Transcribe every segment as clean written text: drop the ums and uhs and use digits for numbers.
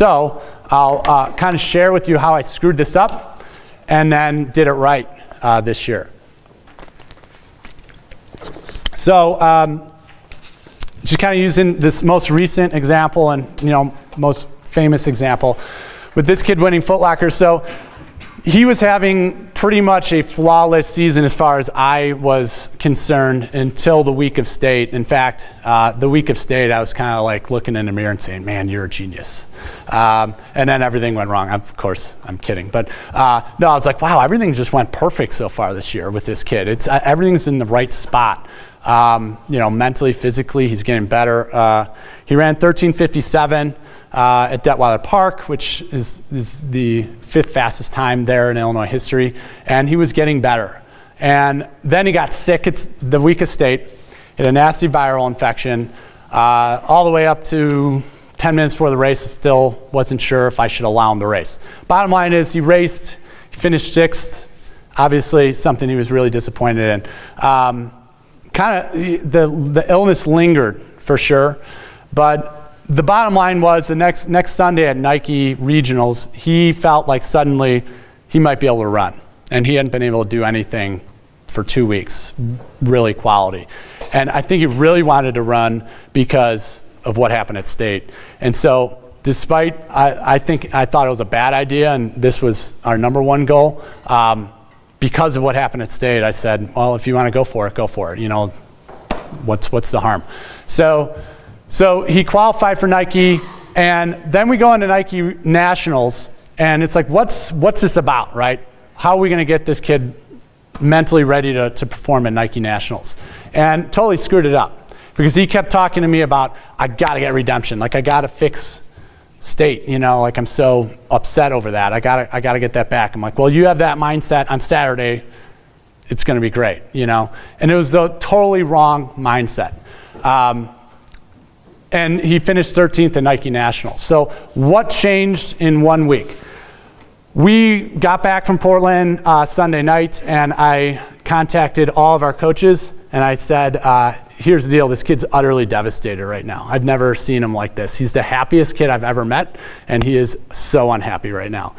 So I'll kind of share with you how I screwed this up and then did it right this year. So just kind of using this most recent example and most famous example with this kid winning Footlocker. So he was having pretty much a flawless season as far as I was concerned until the week of state. In fact, the week of state, I was kind of like looking in the mirror and saying, man, you're a genius. And then everything went wrong. Of course, I'm kidding. But no, I was like, wow, everything just went perfect so far this year with this kid. Everything's in the right spot. Mentally, physically, he's getting better. He ran 13:57 at Detweiler Park, which is the 5th fastest time there in Illinois history, and he was getting better. And then he got sick. It's the week of state. He had a nasty viral infection, all the way up to 10 minutes before the race. Still wasn't sure if I should allow him to race. Bottom line is he raced, he finished 6th. Obviously, something he was really disappointed in. Kind of the illness lingered for sure, but the bottom line was the next Sunday at Nike Regionals, he felt like suddenly he might be able to run, and he hadn't been able to do anything for 2 weeks, really quality. And I think he really wanted to run because of what happened at state. And so despite, I thought it was a bad idea, and this was our #1 goal. Because of what happened at state, I said, well, if you want to go for it, go for it. What's the harm? So he qualified for Nike, and then we go into Nike Nationals, and it's like, what's this about, right? How are we going to get this kid mentally ready to perform at Nike Nationals? And totally screwed it up, because he kept talking to me about, I got to get redemption, like I got to fix state, like I'm so upset over that. I gotta get that back. I'm like, well, you have that mindset on Saturday, it's gonna be great, And it was the totally wrong mindset. And he finished 13th at Nike Nationals. So what changed in 1 week? We got back from Portland Sunday night, and I contacted all of our coaches, and I said, here's the deal, this kid's utterly devastated right now. I've never seen him like this. He's the happiest kid I've ever met, and he is so unhappy right now.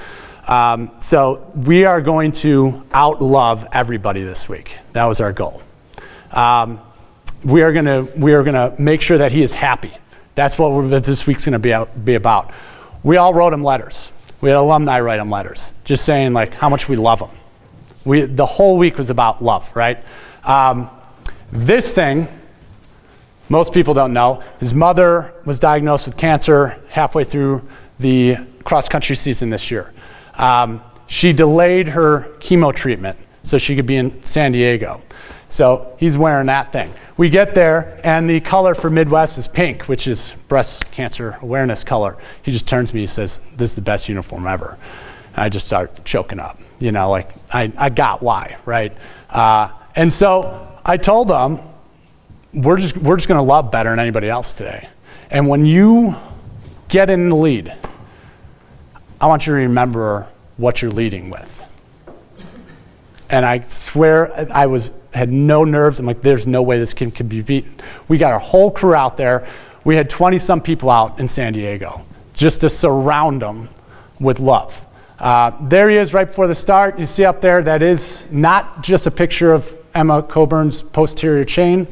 So we are going to out-love everybody this week. That was our goal. We are gonna make sure that he is happy. That's what this week's gonna be about. We all wrote him letters. We had alumni write him letters, just saying like how much we love him. The whole week was about love, right? This thing, most people don't know, his mother was diagnosed with cancer halfway through the cross-country season this year. She delayed her chemo treatment so she could be in San Diego. So he's wearing that thing. We get there, and the color for Midwest is pink, which is breast cancer awareness color. He just turns to me and says, this is the best uniform ever. And I just start choking up, like I got why, right? And so I told them, we're just going to love better than anybody else today. And when you get in the lead, I want you to remember what you're leading with. And I swear had no nerves. I'm like, there's no way this kid could be beaten. We got our whole crew out there. We had 20-some people out in San Diego just to surround them with love. There he is right before the start. You see up there, that is not just a picture of Emma Coburn's posterior chain.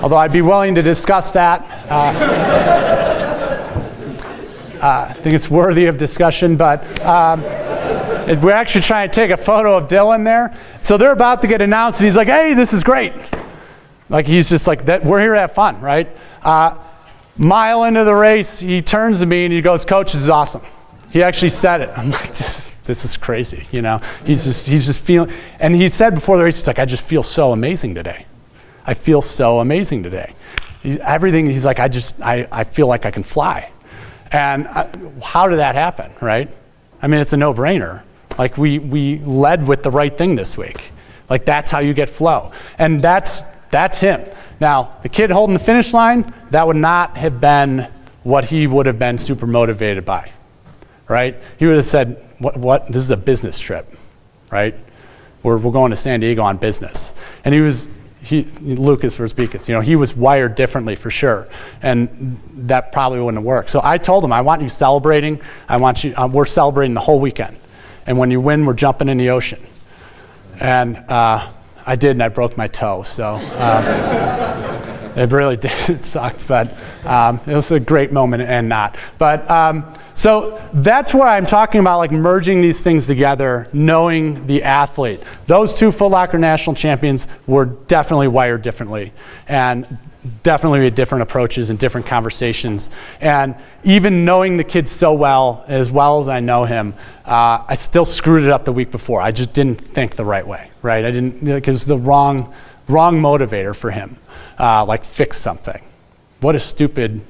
Although I'd be willing to discuss that. I think it's worthy of discussion, but we're actually trying to take a photo of Dylan there. So they're about to get announced, and he's like, hey, this is great. Like, he's just like, we're here to have fun, right? Mile into the race, he turns to me and he goes, Coach, this is awesome. He actually said it. I'm like, this is crazy, He's just feeling, and he said before the race, he's like, I just feel so amazing today. I feel so amazing today. Everything, he's like, I feel like I can fly. And how did that happen, right? I mean, it's a no-brainer. Like, we led with the right thing this week. Like, that's how you get flow. And that's him. Now, the kid holding the finish line, that would not have been what he would have been super motivated by, right? He would have said, what? This is a business trip, right? We're going to San Diego on business. And Lucas Verzbicas, you know, he was wired differently for sure, and that probably wouldn't have worked. So I told him, I want you celebrating. We're celebrating the whole weekend, and when you win, we're jumping in the ocean. And I did, and I broke my toe. So it really did. It sucked, but it was a great moment and not. But so that's where I'm talking about, like, merging these things together, knowing the athlete. Those two Footlocker National Champions were definitely wired differently, and definitely had different approaches and different conversations. And even knowing the kid so well as I know him, I still screwed it up the week before. I just didn't think the right way, right? I didn't, it was the wrong motivator for him, like fix something. What a stupid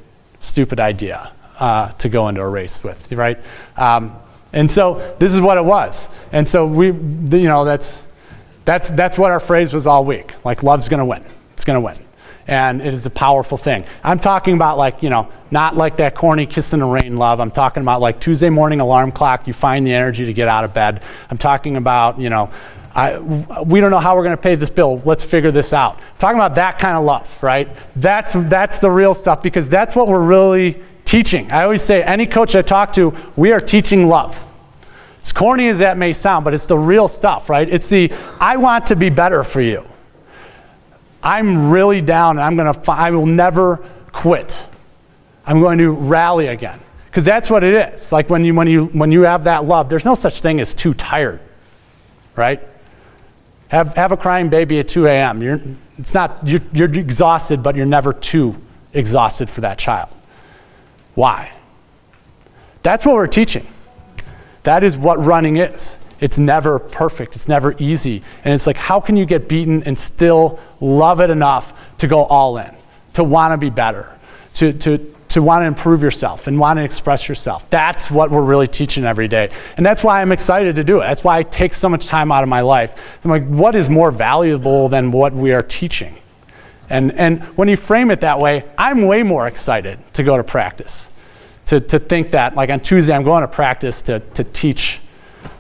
idea. To go into a race with, right? And so this is what it was. And so we, you know, that's what our phrase was all week. Like, love's gonna win. It's gonna win. And it is a powerful thing. I'm talking about, like, you know, not like that corny kiss in the rain love. I'm talking about, like, Tuesday morning alarm clock, you find the energy to get out of bed. I'm talking about, you know, we don't know how we're going to pay this bill. Let's figure this out. I'm talking about that kind of love, right? That's the real stuff, because that's what we're really teaching. I always say, any coach I talk to, we are teaching love. As corny as that may sound, but it's the real stuff, right? It's the, I want to be better for you. I'm really down, and I will never quit. I'm going to rally again. Because that's what it is. Like, when you have that love, there's no such thing as too tired, right? Have a crying baby at 2 a.m. You're exhausted, but you're never too exhausted for that child. Why? That's what we're teaching. That is what running is. It's never perfect. It's never easy. And it's like, how can you get beaten and still love it enough to go all in, to want to be better, to want to improve yourself and want to express yourself? That's what we're really teaching every day. And that's why I'm excited to do it. That's why I take so much time out of my life. I'm like, what is more valuable than what we are teaching? And when you frame it that way, I'm way more excited to go to practice, to think that, like, on Tuesday I'm going to practice to teach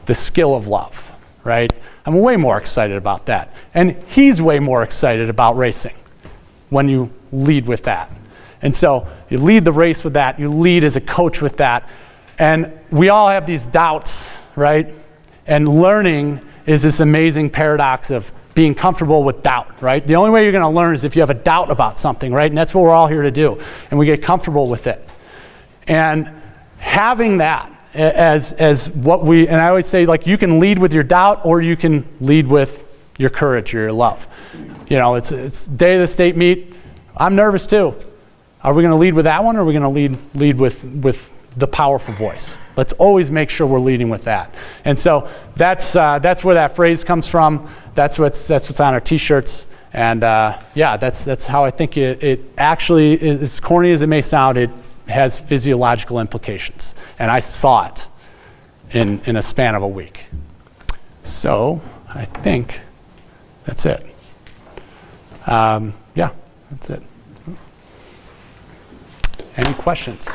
the skill of love, right? I'm way more excited about that. And he's way more excited about racing when you lead with that. And so you lead the race with that, you lead as a coach with that, and we all have these doubts, right? And learning is this amazing paradox of being comfortable with doubt, right? The only way you're gonna learn is if you have a doubt about something, right? And that's what we're all here to do. And we get comfortable with it. And having that as what and I always say, like, you can lead with your doubt, or you can lead with your courage or your love. You know, it's day of the state meet. I'm nervous too. Are we gonna lead with that one, or are we gonna lead with the powerful voice? Let's always make sure we're leading with that. And so that's where that phrase comes from. That's what's on our t-shirts. And yeah, that's how I think it actually is, as corny as it may sound, it has physiological implications. And I saw it in a span of a week. So I think that's it. Yeah, that's it. Any questions?